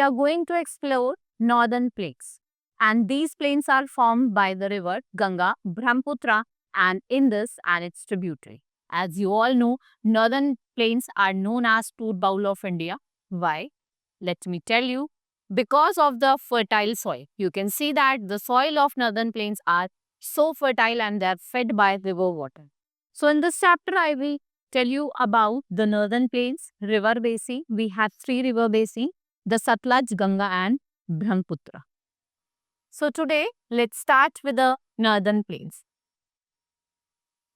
are going to explore northern plains. And these plains are formed by the river Ganga, Brahmaputra, and Indus and its tributary. As you all know, northern plains are known as Food Bowl of India. Why? Let me tell you. Because of the fertile soil. You can see that the soil of northern plains are so fertile and they are fed by river water. So in this chapter, I will tell you about the northern plains, river basin. We have three river basins, the Satluj, Ganga and Brahmaputra. So today, let's start with the northern plains.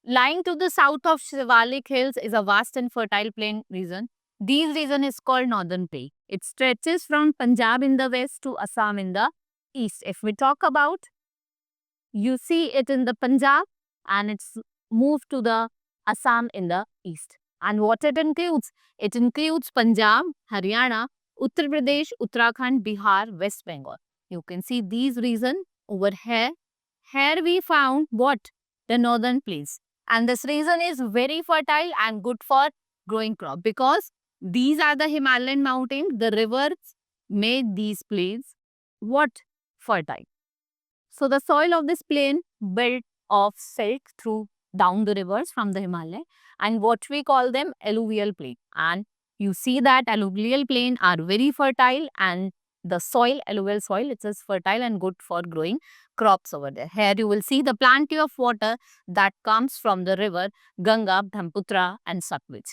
Lying to the south of Shivalik Hills is a vast and fertile plain region. This region is called Northern Plain. It stretches from Punjab in the west to Assam in the east. If we talk about, you see it in the Punjab and it's moved to the Assam in the east. And what it includes? It includes Punjab, Haryana, Uttar Pradesh, Uttarakhand, Bihar, West Bengal. You can see these regions over here. Here we found what? The northern plains. And this region is very fertile and good for growing crop because these are the Himalayan mountains. The rivers made these plains what? Fertile. So the soil of this plain built of silt through down the rivers from the Himalaya and what we call them alluvial plain. And you see that alluvial plain are very fertile and the soil, alluvial soil, it is fertile and good for growing crops over there. Here you will see the plenty of water that comes from the river Ganga, Brahmaputra and Satluj.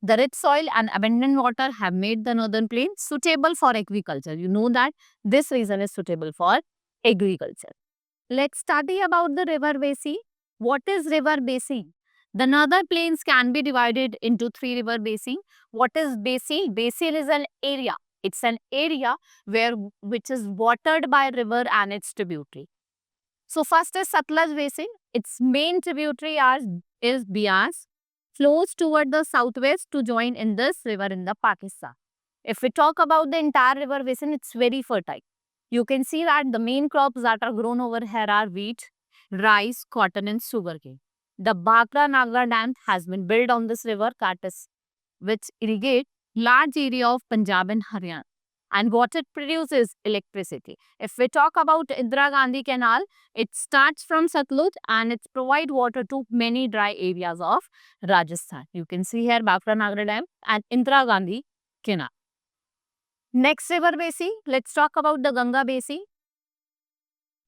The rich soil and abundant water have made the northern plain suitable for agriculture. You know that this region is suitable for agriculture. Let's study about the river basin. What is river basin? The northern plains can be divided into three river basin. What is basin? Basin is an area. It's an area which is watered by river and its tributary. So first is Satluj basin. Its main tributary is Beas, flows toward the southwest to join Indus river in the Pakistan. If we talk about the entire river basin, it's very fertile. You can see that the main crops that are grown over here are wheat, rice, cotton and sugarcane. The Bhakra Nagra Dam has been built on this river Katis, which irrigate large area of Punjab and Haryana. And what it produces? Electricity. If we talk about Indira Gandhi Canal, it starts from Satluj and it provides water to many dry areas of Rajasthan. You can see here Bhakra Nagra Dam and Indira Gandhi Canal. Next river basin, let's talk about the Ganga basin.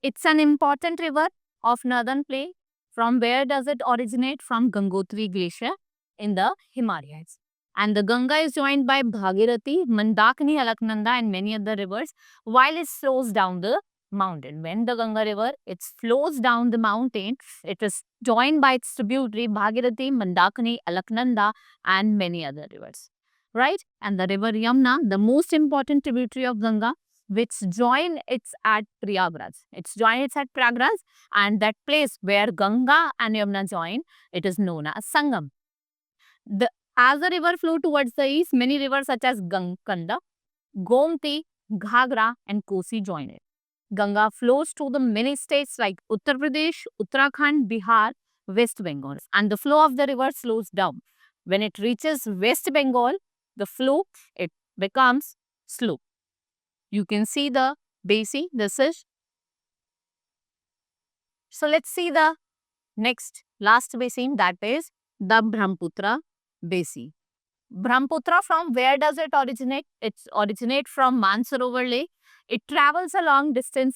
It's an important river of northern plain. From where does it originate? From Gangotri Glacier in the Himalayas. And the Ganga is joined by Bhagirathi, Mandakini, Alaknanda and many other rivers while it flows down the mountain. When the Ganga river, it flows down the mountain, it is joined by its tributary Bhagirathi, Mandakini, Alaknanda and many other rivers. Right? And the river Yamuna, the most important tributary of Ganga, which join its at Prayagraj. It's joined its at Prayagraj and that place where Ganga and Yamuna join, it is known as Sangam. As the river flow towards the east, many rivers such as Gangkanda, Gomti, Ghagra and Kosi join it. Ganga flows to the many states like Uttar Pradesh, Uttarakhand, Bihar, West Bengal. And the flow of the river slows down. When it reaches West Bengal, the flow, it becomes slow. You can see the basin, this is. So let's see the next, last basin, that is the Brahmaputra basin. Brahmaputra, from where does it originate? It originates from Mansarovar Lake. It travels a long distance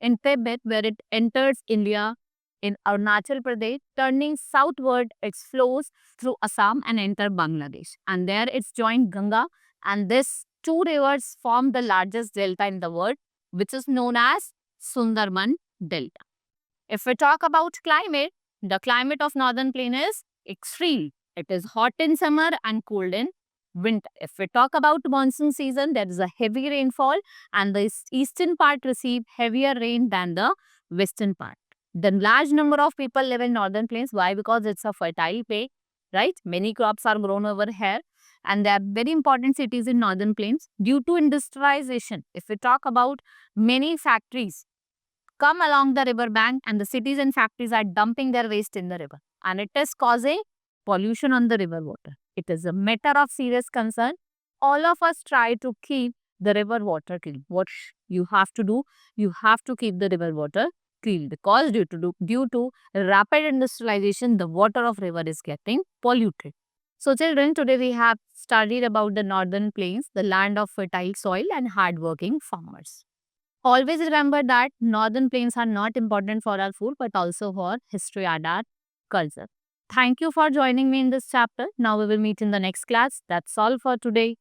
in Tibet where it enters India in Arunachal Pradesh. Turning southward, it flows through Assam and enter Bangladesh. And there it's joined Ganga and these two rivers form the largest delta in the world, which is known as Sundarban Delta. If we talk about climate, the climate of northern plain is extreme. It is hot in summer and cold in winter. If we talk about monsoon season, there is a heavy rainfall and the eastern part receive heavier rain than the western part. The large number of people live in northern plains. Why? Because it's a fertile plain, right? Many crops are grown over here and there are very important cities in northern plains. Due to industrialization, if we talk about many factories come along the river bank and the cities and factories are dumping their waste in the river and it is causing pollution on the river water. It is a matter of serious concern. All of us try to keep the river water clean. What you have to do, you have to keep the river water clean, because due to rapid industrialization, the water of river is getting polluted. So children, today we have studied about the northern plains, the land of fertile soil and hardworking farmers. Always remember that northern plains are not important for our food but also for history and our culture. Thank you for joining me in this chapter. Now we will meet in the next class. That's all for today.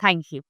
Thank you.